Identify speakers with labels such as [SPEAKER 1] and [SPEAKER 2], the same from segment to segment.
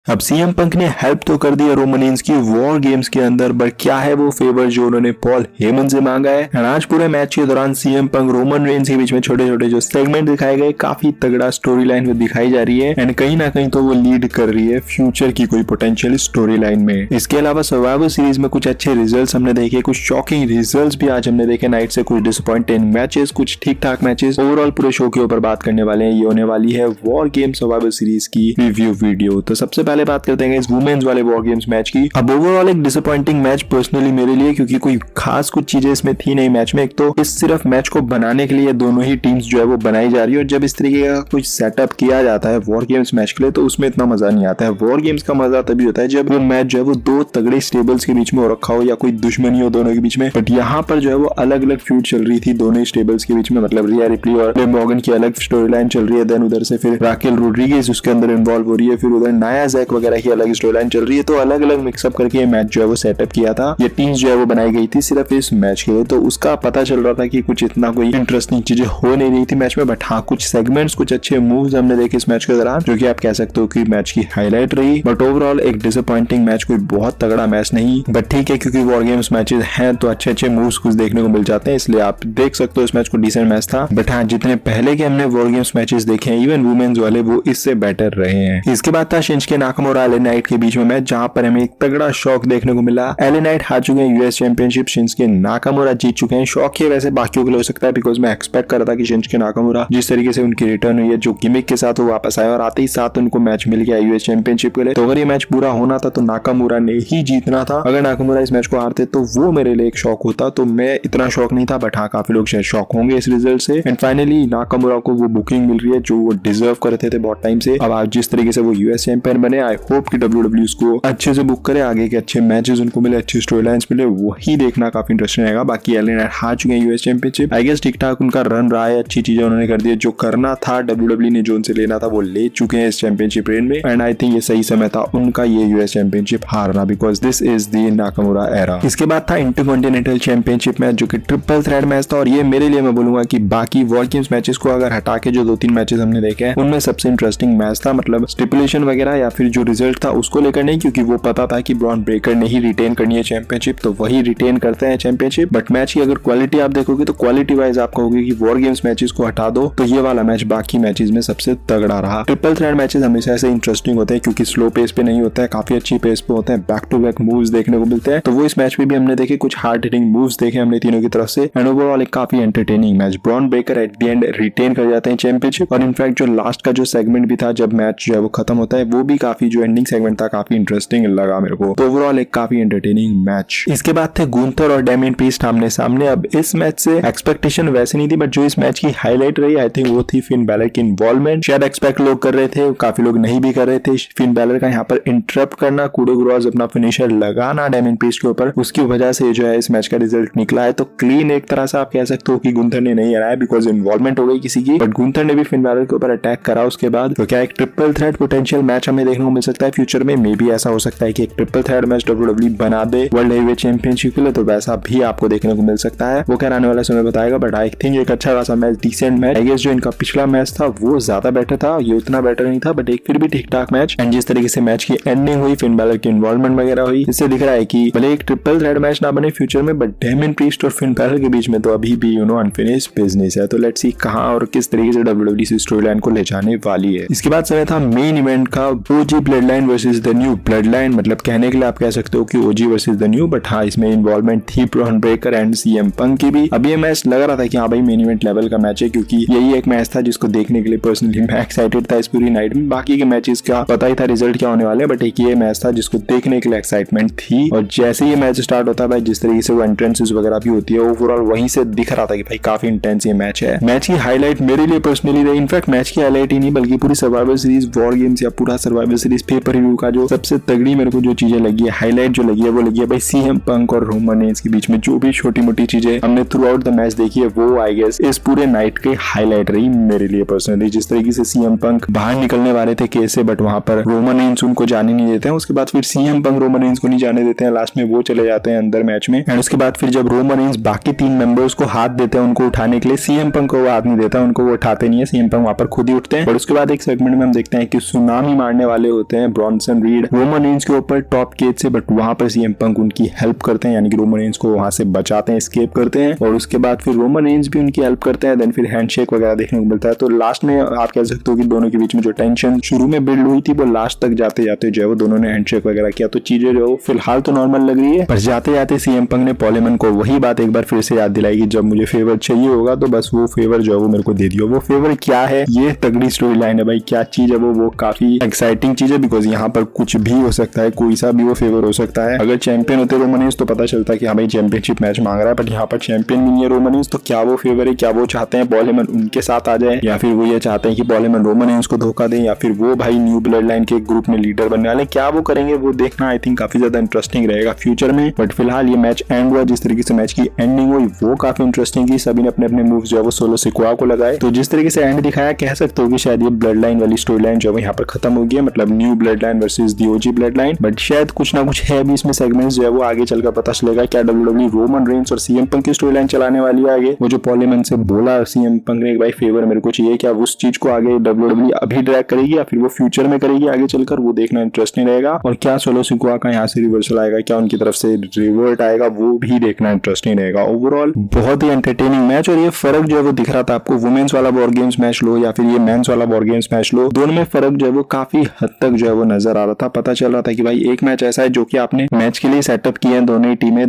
[SPEAKER 1] अब CM Punk ने help तो कर दिया रोमन रेंस की वॉर गेम्स के अंदर, बट क्या है वो फेवर जो उन्होंने पॉल हेमन से मांगा है। एंड आज पूरे मैच के दौरान सीएम पंक रोमन रेंस के बीच में छोटे छोटे जो सेगमेंट दिखाए गए, काफी तगड़ा स्टोरी लाइन में दिखाई जा रही है एंड कहीं ना कहीं तो वो लीड कर रही है फ्यूचर की कोई पोटेंशियल स्टोरी लाइन में। इसके अलावा सर्वाइवर सीरीज में कुछ अच्छे रिजल्ट हमने देखे, कुछ शॉकिंग रिजल्ट भी आज हमने देखे नाइट से, कुछ डिसअपॉइंटिंग मैचेस, कुछ ठीक ठाक मैचेस। ओवरऑल पूरे शो के ऊपर बात करने वाले हैं। ये होने वाली है वॉर गेम सर्वाइवर सीरीज की रिव्यू वीडियो। तो सबसे पहले बात करते हैं वुमेन्स वाले वॉर गेम्स मैच की। अब ओवरऑल एक डिसअपॉइंटिंग मैच पर्सनली मेरे लिए, क्योंकि कोई खास कुछ चीजें इसमें थी नहीं मैच में। एक तो इस सिर्फ मैच को बनाने के लिए दोनों ही टीम्स जो है वो बनाई जा रही है, और जब इस तरीके का कुछ सेटअप किया जाता है वॉर गेम्स मैच के लिए तो उसमें इतना मजा नहीं आता है। वॉर गेम्स का मजा तभी होता है जब वो मैच जो है वो दो तगड़े स्टेबल्स के बीच में हो रखा हो या कोई दुश्मनी हो दोनों के बीच में। बट यहाँ पर जो है वो अलग अलग फ्यूड चल रही थी दोनों स्टेबल्स के बीच में, मतलब रिया रिप्ली और लिव मॉर्गन की अलग स्टोरी लाइन चल रही है। देन उधर से फिर राकेल रोड्रिगेज उसके अंदर इन्वॉल्व हो रही है, फिर उधर नाया जैक वगैरह की अलग स्टोरी लाइन चल रही है। तो अलग अलग मिक्सअप करके ये मैच जो है वो सेटअप किया था, ये टीम्स जो है वो बनाई गई थी सिर्फ इस मैच के लिए। तो उसका पता चल रहा था कि कुछ इतना कोई इंटरेस्टिंग चीजें हो नहीं रही थी मैच में। बट हाँ, कुछ सेगमेंट्स, कुछ अच्छे मूव्स हमने देखे इस मैच के दौरान, जो कि आप कह सकते हो कि मैच की हाईलाइट रही। बट ओवरऑल एक डिसअपॉइंटिंग मैच, कोई बहुत तगड़ा मैच नहीं। बट ठीक है, क्योंकि वॉर गेम्स मैचेस हैं तो अच्छे अच्छे मूव्स कुछ देखने को मिल जाते हैं, इसलिए आप देख सकते हो इस मैच को डिसेंट मैच था। बट हाँ, जितने पहले के हमने वॉर गेम्स मैचेस देखे हैं इवन वुमेन्स वाले, वो इससे बेटर रहे हैं। इसके बाद था शिंजुके नाकामुरा एले नाइट के बीच में मैच, जहां पर हमें एक तगड़ा शॉक देखने को मिला। एले नाइट हार चुके हैं यूएस चैंपियनशिप, शिंजुके नाकामुरा जीत चुके हैं। शॉक है वैसे बाकियों के लिए हो सकता है, बिकॉज मैं एक्सपेक्ट कर रहा था कि शिंजुके नाकामुरा जिस तरीके से उनकी रिटर्न हुई है, जो गिमिक के साथ वो वापस आए और आते ही साथ उनको मैच मिल गया यूएस चैंपियनशिप के लिए, तो अगर ये मैच पूरा होना था तो नाकामुरा ने ही जीतना था। अगर नाकामुरा इस मैच को हारते तो वो मेरे लिए एक शॉक होता, तो मैं इतना शॉक नहीं था। बट हाँ, काफी लोग शायद शॉक होंगे इस रिजल्ट से। एंड फाइनली नाकामुरा को वो बुकिंग मिल रही है जो वो डिजर्व करते थे बहुत टाइम से। अब आज जिस तरीके से वो यूएस चैंपियन बने, आई होप कि डब्ल्यूडब्ल्यू उसको अच्छे से बुक करे, आगे के अच्छे मैचेस उनको मिले, अच्छी स्टोरी लाइंस मिले, वही देखना काफी इंटरेस्टिंग रहेगा। बाकी एले नाइट हार चुके हैं यूएस चैंपियनशिप, आई गेस ठीक ठाक उनका रन रहा है, अच्छी चीजें उन्होंने कर दी है। जो करना था डब्ल्यूडब्ल्यू ने जो उनसे लेना था वो ले चुके हैं इस चैंपियनशिप रेन में। एंड आई थिंक ये सही समय था उनका ये यूएस चैंपियनशिप हारना, because this is the Nakamura era. इसके बाद था इंटरकॉन्टिनेंटल चैंपियनशिप मैच, जो कि ट्रिपल थ्रेड मैच था। और ये मेरे लिए, मैं बोलूंगा कि बाकी वॉर गेम्स मैचेस को अगर हटा के जो 2-3 मैचेस हमने देखे हैं उनमें सबसे इंटरेस्टिंग मैच था। मतलब स्टिपुलेशन वगैरह या फिर जो रिजल्ट था उसको लेकर नहीं, क्योंकि वो पता था कि ब्रॉन ब्रेकर ने ही रिटेन करनी है चैंपियनशिप, तो वही रिटेन करते हैं चैंपियनशिप। बट मैच की अगर क्वालिटी आप देखोगे तो क्वालिटी वाइज आप कहोगे कि वॉर गेम्स मैचेस को हटा दो तो ये वाला मैच बाकी मैचेस में सबसे तगड़ा रहा। ट्रिपल थ्रेड मैचेस हमेशा ऐसे इंटरेस्टिंग होते हैं, क्योंकि स्लो पेस पे नहीं होता है, काफी अच्छी पेस पे होते हैं, बैक टू बैक मूव्स देखने को मिलते हैं। तो वो इस मैच में भी हमने देखे, कुछ हार्ड हिटिंग मूव्स देखे हमने तीनों की तरफ से। एंड ओवरऑल एक काफी entertaining match. Bron Breakker at the end retain कर जाते हैं चैंपियनशिप। और इनफैक्ट जो लास्ट का जो सेगमेंट भी था जब मैच जो है वो खत्म होता है, वो भी काफी, जो एंडिंग सेगमेंट था काफी इंटरेस्टिंग लगा मेरे को। तो ओवरऑल एक काफी एंटरटेनिंग मैच। इसके बाद थे गुंथर और डेमियन प्रीस्ट आमने सामने। अब इस मैच से एक्सपेक्टेशन वैसे नहीं थी, बट जो इस मैच की हाईलाइट रही आई थिंक वो थी फिन बैलर की इन्वॉल्वमेंट। शायद एक्सपेक्ट लोग कर रहे थे, काफी लोग नहीं भी कर रहे थे। फिन बैलर का यहाँ पर इंटरप्ट करना, कूडो ग्रोज अपना फिनिशर लगाना डेमियन प्रीस्ट के ऊपर, उसकी वजह से जो है इस मैच का रिजल्ट निकला है। तो क्लीन एक तरह से आप कह सकते हो कि गुंथर ने नहीं हराया, बिकॉज इन्वॉल्वमेंट हो गई किसी की, बट गुंथर ने भी फिन बैलर के ऊपर अटैक करा उसके बाद। तो क्या एक ट्रिपल थ्रेड पोटेंशियल मैच हमें देखने को मिल सकता है फ्यूचर में? मे बी ऐसा हो सकता है कि एक ट्रिपल थ्रेड मैच डब्ल्यूडब्ल्यू बना दे वर्ल्ड हेवीवेट चैंपियनशिप के लिए, तो वैसा भी आपको देखने को मिल सकता है। वो क्या आने वाला समय बताएगा, बट आई थिंक एक अच्छा खासा match, decent match. I guess जो इनका पिछला मैच था वो ज्यादा बेटर था, ये उतना बेटर नहीं था, बट एक फिर भी ठीक ठाक मैच। एंड जिस तरीके से मैच की एंडिंग हुई, फिन बैलर की इन्वॉल्वमेंट वगैरह हुई, इससे दिख रहा है कि भले एक ट्रिपल थ्रेड मैच ना बने फ्यूचर में, बट डेमियन प्रीस्ट और फिन बैलर के बीच में तो अभी भी अनफिनिश्ड बिजनेस है। तो लेट्स सी कहां और किस तरीके से डब्ल्यूडब्ल्यू इस स्टोरी लाइन को ले जाने वाली है। इसके बाद समय था मेन इवेंट का, OG blood line versus the new blood line. मतलब कहने के लिए आप कह सकते हो कि OG versus the new, but हाँ, इसमें इन्वॉल्वमेंट थी Bron Breakker and CM Punk की भी। अब ये मैच लग रहा था कि हाँ भाई मेन इवेंट लेवल का मैच है, क्योंकि यही एक मैच था जिसको देखने के लिए पर्सनली मैं एक्साइटेड था इस पूरी नाइट में। बाकी के मैचेस का पता ही था रिजल्ट क्या होने वाले, बट एक ये मैच था जिसको देखने के लिए एक्साइटमेंट थी। और जैसे ये मैच स्टार्ट होता है भाई, जिस तरीके से वो एंट्रेंसेस वगैरह भी होती है, ओवरऑल वहीं से दिख रहा था कि भाई काफी इंटेंस ये मैच है। मैच की हाईलाइट मेरे लिए पर्सनली रही, इनफैक्ट मैच की हाईलाइट ही नहीं बल्कि पूरी सर्वाइवर सीरीज वॉर गेम्स या पूरा सर्वाइवर सीरीज पेपर रिव्यू का जो सबसे तगड़ी मेरे को जो चीजें लगी है, हाईलाइट जो लगी है, वो लगी है भाई सीएम पंक और रोमन रेंस के बीच में जो भी छोटी मोटी चीजें हमने थ्रू आउट द मैच देखी है, वो आई गेस इस पूरे नाइट के हाईलाइट रही मेरे लिए पर्सनली। जिस तरीके से सीएम पंक बाहर निकलने वाले थे केस से, बट वहां पर रोमन रेंस उनको जाने नहीं देते हैं। उसके बाद फिर सीएम पंक रोमन रेंस को नहीं जाने देते हैं, लास्ट में वो चले जाते हैं अंदर मैच में। एंड उसके बाद फिर जब रोमन रेंस बाकी 3 मेंबर्स को हाथ देते हैं उनको उठाने के लिए, सीएम पंक को वो हाथ नहीं देता, उनको वो उठाते नहीं है, सीएम पंक वहां पर खुद ही उठते हैं। और उसके बाद एक सेगमेंट में हम देखते हैं कि सुनामी मारने वाले होते हैं ब्रॉन्सन रीड रोमन रेंज के ऊपर टॉप केज से, बट वहां पर सीएम पंक उनकी हेल्प करते हैं, यानी कि रोमन रेंज को वहां से बचाते हैं, एस्केप करते हैं, और उसके बाद फिर रोमन रेंज भी उनकी हेल्प करते हैं। देन फिर हैंडशेक वगैरह देखने को मिलता है। तो लास्ट में आप कह सकते हो कि दोनों के बीच में जो टेंशन शुरू में बिल्ड हुई थी वो लास्ट तक जाते जाते जो है वो दोनों ने हैंडशेक वगैरह किया। तो चीजें जो फिलहाल तो नॉर्मल लग रही है, पर जाते जाते सीएम पंक ने पॉल हेमन को वही बात एक बार फिर से याद दिलाई कि जब मुझे फेवर चाहिए होगा तो बस वो फेवर जो है वो मेरे को दे दियो। वो फेवर क्या है, ये तगड़ी स्टोरी लाइन है भाई। क्या चीज है वो काफी एक्साइटिंग चीज है, बिकॉज यहाँ पर कुछ भी हो सकता है, कोई सा भी वो फेवर हो सकता है। अगर चैंपियन होते रोमन रेंज तो पता चलता कि हाँ भाई चैंपियनशिप मैच मांग रहा है, बट यहाँ पर चैंपियन भी नहीं है रोमन रेंज। तो क्या वो फेवर है, क्या वो चाहते हैं पॉल हेमन उनके साथ आ जाए, या फिर वो ये चाहते हैं कि पॉल हेमन रोमन रेंज को धोखा दे, या फिर वो भाई न्यू ब्लड लाइन के ग्रुप में लीडर बनने वाले, क्या वो करेंगे वो देखना आई थिंक काफी ज्यादा इंटरेस्टिंग रहेगा फ्यूचर में। बट फिलहाल ये मैच एंड हुआ, जिस तरीके से मैच की एंडिंग हुई वो काफी इंटरेस्टिंग थी। सभी ने अपने अपने मूव्स जो है वो सोलो सिक्वा को लगाए। तो जिस तरीके से एंड दिखाया, कह सकते हो कि शायद ये ब्लड लाइन वाली स्टोरी लाइन जो है यहाँ पर खत्म हो गई है, मतलब new blood line versus the OG blood line. But शायद कुछ ना कुछ है भी इसमें सेगमेंट्स जो है वो आगे चलकर पता चलेगा। क्या डब्ल्यूडब्ल्यू रोमन रेंज और सीएम पंक की स्टोरी लाइन चलाने वाली है आगे? वो जो पॉल हेमन से बोला सीएम पंक ने भाई फेवर मेरे को चाहिए, क्या उस चीज को आगे डब्ल्यूडब्ल्यू अभी ड्रैग करेगी या फिर वो फ्यूचर में करेगी आगे चलकर, वो देखना इंटरेस्टिंग रहेगा। और क्या सोलो सिक्वा का यहाँ से रिवर्सल आएगा, क्या उनकी तरफ से रिवर्ट आएगा, वो भी देखना इंटरेस्टिंग रहेगा। ओवरऑल बहुत ही एंटरटेनिंग मैच, और ये फर्क जो है वो दिख रहा था आपको। वुमेन्स वाला वॉर गेम्स मैच लो या फिर ये मेंस वाला वॉर गेम्स मैच लो, दोनों में फर्क जो है वो काफी हद तक जो है वो नजर आ रहा था। पता चल रहा था कि भाई एक मैच ऐसा है जो कि आपने मैच के लिए सेटअप किए हैं,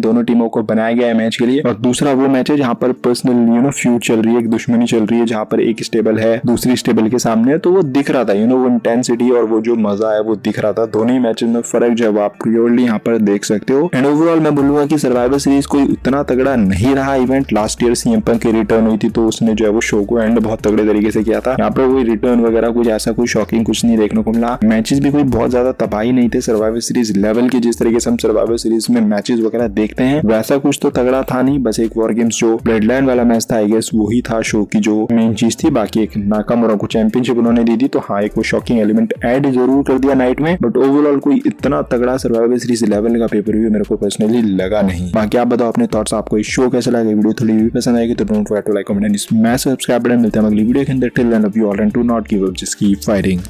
[SPEAKER 1] दोनों टीमों को बनाया गया है मैच के लिए, और दूसरा वो मैच है जहां पर पर्सनल फ्यूज चल रही है, एक दुश्मनी चल रही है, जहां पर एक स्टेबल है दूसरी स्टेबल के सामने। तो वो दिख रहा था वो इंटेंसिटी और वो जो मजा है वो दिख रहा था। दोनों ही मैचेस में फर्क जो है वो आप प्योरली यहाँ पर देख सकते हो। एंड ओवरऑल मैं बोलूंगा कि सर्वाइवर सीरीज कोई उतना तगड़ा नहीं रहा event. Last year CM Punk की रिटर्न हुई थी तो उसने जो है वो शो को एंड बहुत तगड़े तरीके से किया था। यहाँ पर कोई रिटर्न वगैरह कुछ ऐसा कोई शॉकिंग कुछ नहीं देखने को मिला। मैचेस भी कोई बहुत ज्यादा तबाही नहीं थे सर्वाइवर सीरीज लेवल के, जिस तरीके से हम सर्वाइवर सीरीज में मैचेस वगैरह देखते हैं वैसा कुछ तो तगड़ा था नहीं। बस एक वॉर गेम्स जो ब्लड लाइन वाला मैच था आई गेस वही था शो की जो मेन चीज थी। बाकी एक नाकामुरा को चैंपियनशिप उन्होंने दी थी, तो हाँ एक वो शॉकिंग एलिमेंट ऐड जरूर कर दिया नाइट में। बट ओवरऑल कोई इतना तगड़ा सर्वाइवर सीरीज लेवल का पेपर व्यू मेरे को पर्सनली लगा नहीं। बाकी आप बताओ अपने थॉट्स, आपको इस शो कैसा लगा, वीडियो थोड़ी भी पसंद आएगी तो don't forget to like, comment and smash subscribe button. मिलते हैं अगली वीडियो के अंदर। Till then love you all and do not give up, just keep fighting.